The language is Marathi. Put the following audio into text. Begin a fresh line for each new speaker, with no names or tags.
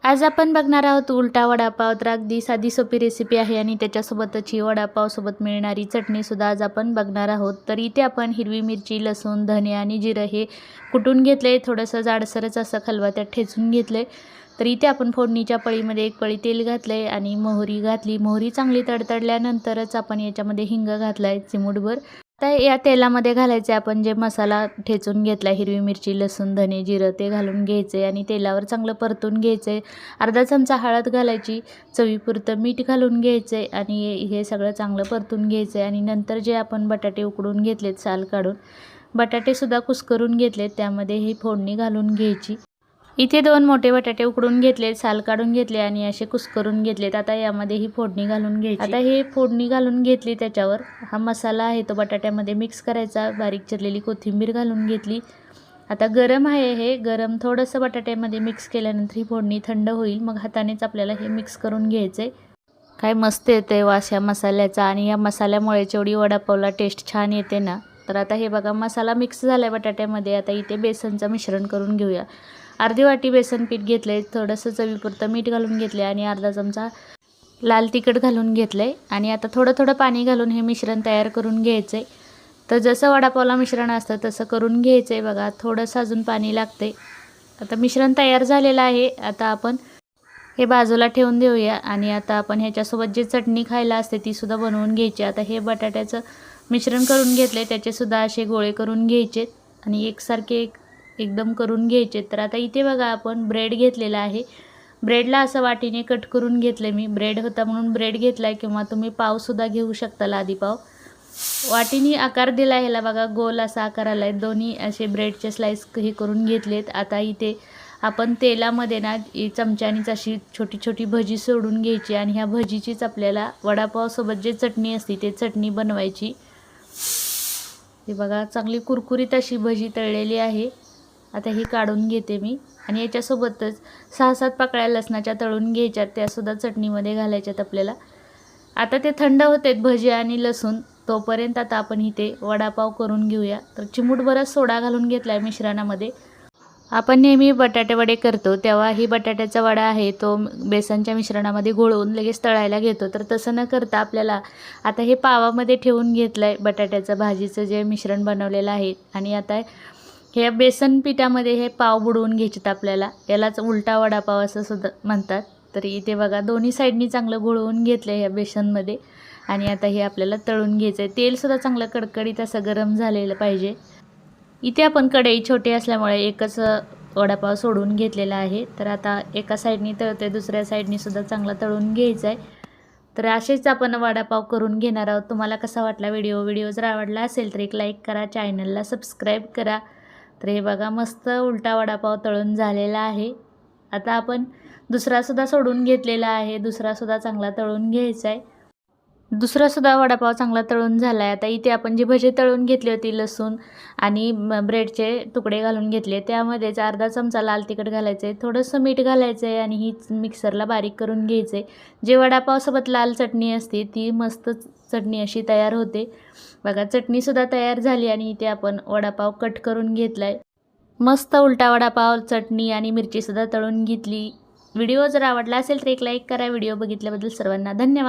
आज आपण बघणार आहोत उलटा वडापाव। तर अगदी साधी सोपी रेसिपी आहे आणि त्याच्यासोबतच ही वडापावसोबत मिळणारी चटणीसुद्धा आज आपण बघणार आहोत। तर इथे आपण हिरवी मिरची, लसूण, धने आणि जिरं हे कुटून घेतले, थोडंसं जाडसरच असं खलबत्त्यात ठेचून घेतले। तर इथे आपण फोडणीच्या पळीमध्ये एक पळी तेल घातले आणि मोहरी घातली। मोहरी चांगली तडतडल्यानंतरच आपण याच्यामध्ये हिंग घातलाय चिमूटभर। आता या तेलामध्ये घालायचे आपण जे मसाला ठेचून घेतला, हिरवी मिरची, लसूण, धने, जिरं ते घालून घ्यायचे आणि तेलावर चांगलं परतून घ्यायचे। अर्धा चमचा हळद घालायची, चवीपुरतं मीठ घालून घ्यायचे आणि हे सगळं चांगलं परतून घ्यायचे। आणि नंतर जे आपण बटाटे उकडून घेतलेत साल काढून, बटाटेसुद्धा कुस्करून घेतलेत, त्यामध्ये ही फोडणी घालून घ्यायची। इथे 2 मोठे बटाटे उकडून घेतले, साल काढून घेतले आणि असे कुस्करून घेतलेत। आता यामध्ये ही फोडणी घालून घ्यायची। आता हे फोडणी घालून घेतली, त्याच्यावर हा मसाला आहे तो बटाट्यामध्ये मिक्स करायचा। बारीक चिरलेली कोथिंबीर घालून घेतली। आता गरम आहे, हे गरम थोडंसं बटाट्यामध्ये मिक्स केल्यानंतर ही फोडणी थंड होईल, मग हातानेच आपल्याला हे मिक्स करून घ्यायचे। काय मस्त येते वास या मसाल्याचा आणि या मसाल्यामुळे जेवढी वडापावला टेस्ट छान येते ना। तर आता हे बघा मसाला मिक्स झाला आहे बटाट्यामध्ये। आता इथे बेसनचं मिश्रण करून घेऊया। अर्धी वाटी बेसन पीठ घेतले, थोडंसं चवीपुरतं मीठ घालून घेतले आणि अर्धा चमचा लाल तिखट घालून घेतले आणि आता थोडं थोडं पाणी घालून हे मिश्रण तयार करून घ्यायचे। तर जसं वडापावला मिश्रण असतं तसं करून घ्यायचं आहे बघा। थोडंसं अजून पाणी लागते। आता मिश्रण तयार झालेलं आहे। आता आपण हे बाजूला ठेवून देऊया आणि आता आपण ह्याच्यासोबत जे चटणी खायला असते ती सुद्धा बनवून घ्यायची। आता हे बटाट्याचं मिश्रण करून घेतले, त्याचे सुद्धा असे गोळे करून घ्यायचे आणि एकसारखे एकदम करून घ्यायचे। तर आता इथे बघा आपण ब्रेड घेतलेला आहे। ब्रेडला असं वाटीने कट करून घेतले, मी ब्रेड होता म्हणून ब्रेड घेतलाय, किंवा तुम्ही पावसुद्धा घेऊ शकता, लादी पाव। वाटीने आकार दिला ह्याला बघा, गोल असा आकार आलाय। दोन्ही असे ब्रेडचे स्लाइस हे करून घेतलेत। आता इथे आपण तेलामध्ये ना चमच्यानीच अशी छोटी छोटी भजी सोडून घ्यायची आणि ह्या भजीचीच आपल्याला वडापावसोबत जे चटणी असते ते चटणी बनवायची। हे बघा चांगली कुरकुरीत अशी भजी तळलेली आहे। आता ही काढून घेते मी आणि याच्यासोबतच 6-7 पाकळ्या लसणाच्या तळून घ्यायच्यात, त्यासुद्धा चटणीमध्ये घालायच्यात आपल्याला। आता ते थंड होतेत भजी आणि लसूण, तोपर्यंत आता आपण इथे वडापाव करून घेऊया। तर चिमूटभरच सोडा घालून घेतला आहे मिश्रणामध्ये। आपण नेहमी बटाटे वडे करतो तेव्हा ही बटाट्याचा वडा आहे तो बेसनच्या मिश्रणामध्ये घोळवून लगेच तळायला घेतो, तर तसं न करता आपल्याला आता हे पावामध्ये ठेवून घेतलं आहे बटाट्याचं भाजीचं जे मिश्रण बनवलेलं आहे। आणि आता हे बेसन पिठामध्ये हे पाव बुडवून घ्यायचेत आपल्याला, यालाच उलटा वडापाव असं सुद्धा म्हणतात। तर इथे बघा दोन्ही साईडनी चांगलं घोळवून घेतलं आहे ह्या बेसनमध्ये आणि आता हे आपल्याला तळून घ्यायचं आहे। तेलसुद्धा चांगलं कडकडीत असं गरम झालेलं पाहिजे। इथे आपण कढई छोटी असल्यामुळे एकच वडापाव सोडून घेतलेला आहे। तर आता एका साईडनी तळते, दुसऱ्या साईडनी सुद्धा चांगला तळून घ्यायचा आहे। तर असेच आपण वडापाव करून घेणार आहोत। तुम्हाला कसा वाटला व्हिडिओ जर आवडला असेल तर एक लाईक करा, चॅनलला सबस्क्राईब करा। तर हे बघा मस्त उलटा वडापाव तळून झालेला आहे। आता आपण दुसरासुद्धा सोडून घेतलेला आहे, दुसरासुद्धा चांगला तळून घ्यायचा आहे। दुसरासुद्धा वडापाव चांगला तळून झाला आहे। आता इथे आपण जी भजी तळून घेतली होती, लसूण आणि ब्रेडचे तुकडे घालून घेतले, त्यामध्येच अर्धा चमचा लाल तिखट घालायचं आहे, थोडंसं मीठ घालायचं आहे आणि ही मिक्सरला बारीक करून घ्यायचं आहे। जे वडापावसोबत लाल चटणी असते ती मस्त चटणी अशी तयार होते बघा। चटणीसुद्धा तयार झाली आणि इथे आपण वडापाव कट करून घेतला आहे। मस्त उलटा वडापाव, चटणी आणि मिरचीसुद्धा तळून घेतली। व्हिडिओ जर आवडला असेल तर एक लाईक करा। व्हिडिओ बघितल्याबद्दल सर्वांना धन्यवाद।